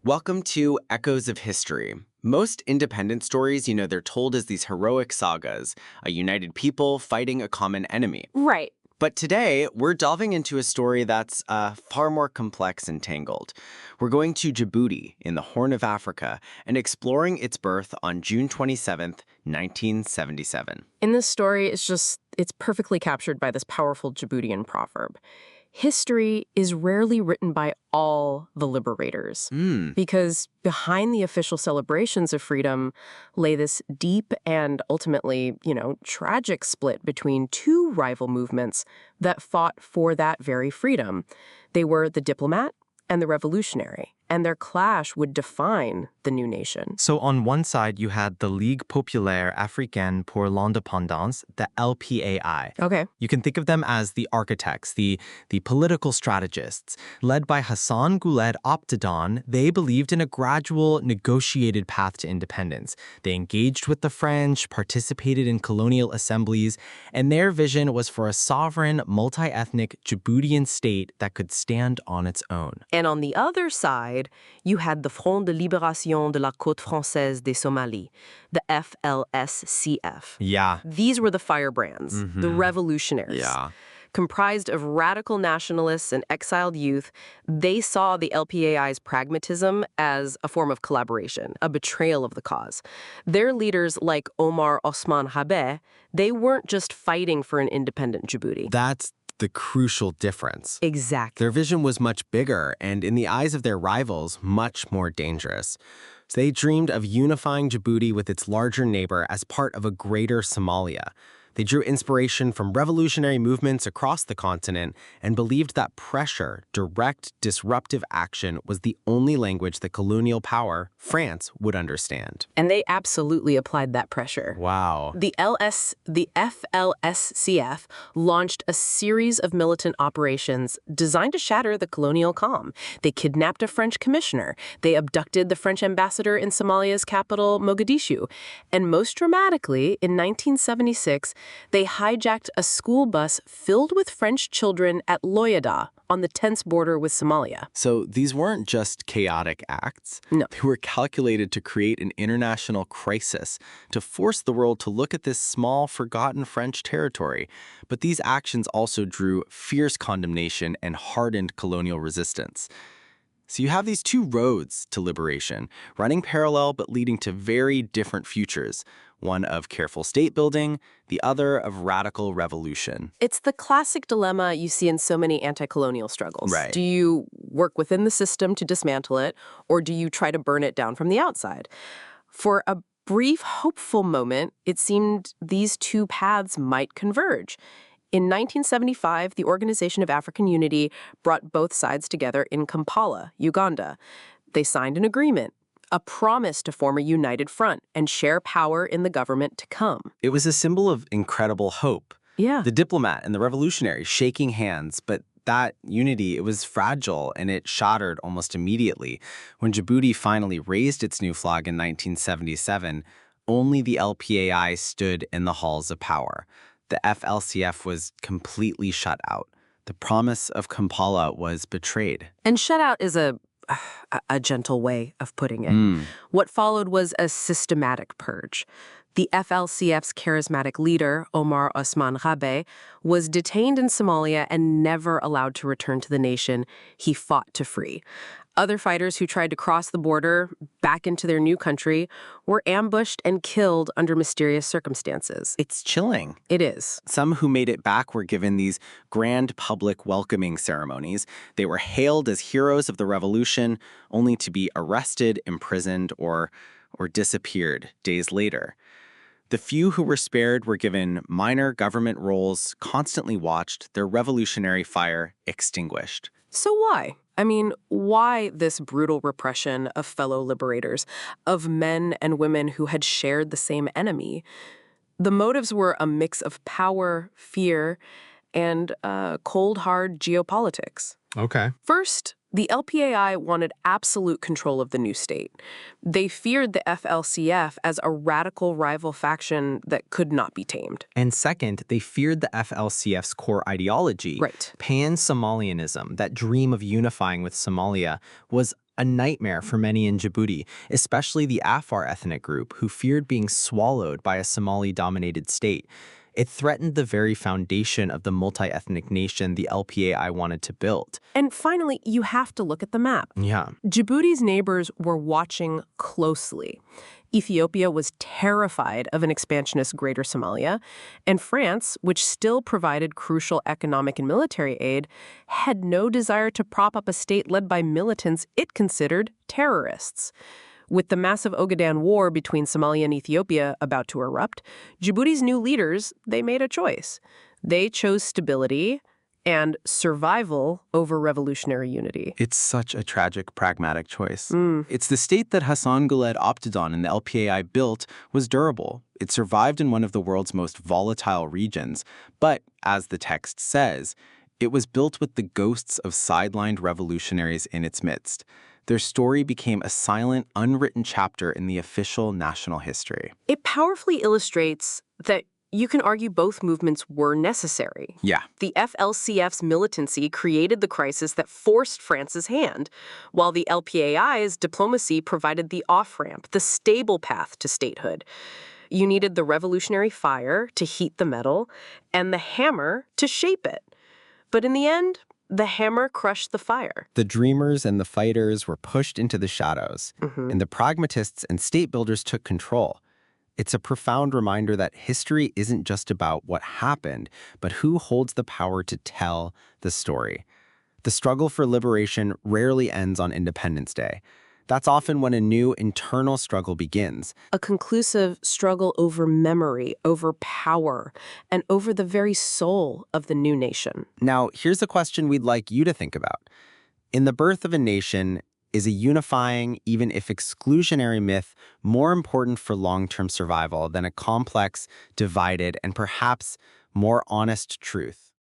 Welcome to Echoes of History. Most independence stories, they're told as these heroic sagas, a united people fighting a common enemy. Right. But today, we're delving into a story that's far more complex and tangled. We're going to Djibouti in the Horn of Africa and exploring its birth on June 27th, 1977. In this story, it's perfectly captured by this powerful Djiboutian proverb. History is rarely written by all the liberators, because behind the official celebrations of freedom lay this deep and ultimately, tragic split between two rival movements that fought for that very freedom. They were the diplomat and the revolutionary, and their clash would define the new nation. So on one side, you had the Ligue Populaire Africaine pour l'Indépendance, the LPAI. Okay. You can think of them as the architects, the political strategists. Led by Hassan Guled Abdedan, they believed in a gradual, negotiated path to independence. They engaged with the French, participated in colonial assemblies, and their vision was for a sovereign, multi-ethnic Djiboutian state that could stand on its own. And on the other side, you had the Front de Libération de la Côte Française des Somalis, the FLSCF. Yeah. These were the firebrands, the revolutionaries. Yeah. Comprised of radical nationalists and exiled youth, they saw the LPAI's pragmatism as a form of collaboration, a betrayal of the cause. Their leaders, like Omar Osman Habeh, they weren't just fighting for an independent Djibouti. That's the crucial difference. Exactly. Their vision was much bigger and, in the eyes of their rivals, much more dangerous. So they dreamed of unifying Djibouti with its larger neighbor as part of a greater Somalia. They drew inspiration from revolutionary movements across the continent and believed that pressure, direct, disruptive action was the only language that colonial power, France, would understand. And they absolutely applied that pressure. Wow. The FLSCF launched a series of militant operations designed to shatter the colonial calm. They kidnapped a French commissioner. They abducted the French ambassador in Somalia's capital, Mogadishu. And most dramatically, in 1976, they hijacked a school bus filled with French children at Loyada on the tense border with Somalia. So these weren't just chaotic acts. No. They were calculated to create an international crisis, to force the world to look at this small, forgotten French territory. But these actions also drew fierce condemnation and hardened colonial resistance. So you have these two roads to liberation, running parallel but leading to very different futures. One of careful state building, the other of radical revolution. It's the classic dilemma you see in so many anti-colonial struggles. Right. Do you work within the system to dismantle it, or do you try to burn it down from the outside? For a brief, hopeful moment, it seemed these two paths might converge. In 1975, the Organization of African Unity brought both sides together in Kampala, Uganda. They signed an agreement, a promise to form a united front and share power in the government to come. It was a symbol of incredible hope. Yeah. The diplomat and the revolutionary shaking hands, but that unity, it was fragile and it shattered almost immediately. When Djibouti finally raised its new flag in 1977, only the LPAI stood in the halls of power. The FLCF was completely shut out. The promise of Kampala was betrayed. And shut out is a gentle way of putting it. What followed was a systematic purge. The FLCF's charismatic leader, Omar Osman Habeh, was detained in Somalia and never allowed to return to the nation he fought to free. Other fighters who tried to cross the border back into their new country were ambushed and killed under mysterious circumstances. It's chilling. It is. Some who made it back were given these grand public welcoming ceremonies. They were hailed as heroes of the revolution, only to be arrested, imprisoned, or disappeared days later. The few who were spared were given minor government roles, constantly watched, their revolutionary fire extinguished. So why? I mean, why this brutal repression of fellow liberators, of men and women who had shared the same enemy? The motives were a mix of power, fear, and cold, hard geopolitics. Okay. First, the LPAI wanted absolute control of the new state. They feared the FLCF as a radical rival faction that could not be tamed. And second, they feared the FLCF's core ideology. Right. Pan-Somalianism, that dream of unifying with Somalia, was a nightmare for many in Djibouti, especially the Afar ethnic group who feared being swallowed by a Somali-dominated state. It threatened the very foundation of the multi-ethnic nation the LPAI wanted to build. And finally, you have to look at the map. Yeah. Djibouti's neighbors were watching closely. Ethiopia was terrified of an expansionist Greater Somalia, and France, which still provided crucial economic and military aid, had no desire to prop up a state led by militants it considered terrorists. With the massive Ogaden war between Somalia and Ethiopia about to erupt, Djibouti's new leaders, they made a choice. They chose stability and survival over revolutionary unity. It's such a tragic, pragmatic choice. It's the state that Hassan Guled opted on and the LPAI built was durable. It survived in one of the world's most volatile regions. But, as the text says, it was built with the ghosts of sidelined revolutionaries in its midst. Their story became a silent, unwritten chapter in the official national history. It powerfully illustrates that you can argue both movements were necessary. Yeah. The FLCF's militancy created the crisis that forced France's hand, while the LPAI's diplomacy provided the off-ramp, the stable path to statehood. You needed the revolutionary fire to heat the metal and the hammer to shape it. But in the end, the hammer crushed the fire. The dreamers and the fighters were pushed into the shadows, and the pragmatists and state builders took control. It's a profound reminder that history isn't just about what happened, but who holds the power to tell the story. The struggle for liberation rarely ends on Independence Day. That's often when a new internal struggle begins. A conclusive struggle over memory, over power, and over the very soul of the new nation. Now, here's a question we'd like you to think about. In the birth of a nation, is a unifying, even if exclusionary myth more important for long-term survival than a complex, divided, and perhaps more honest truth?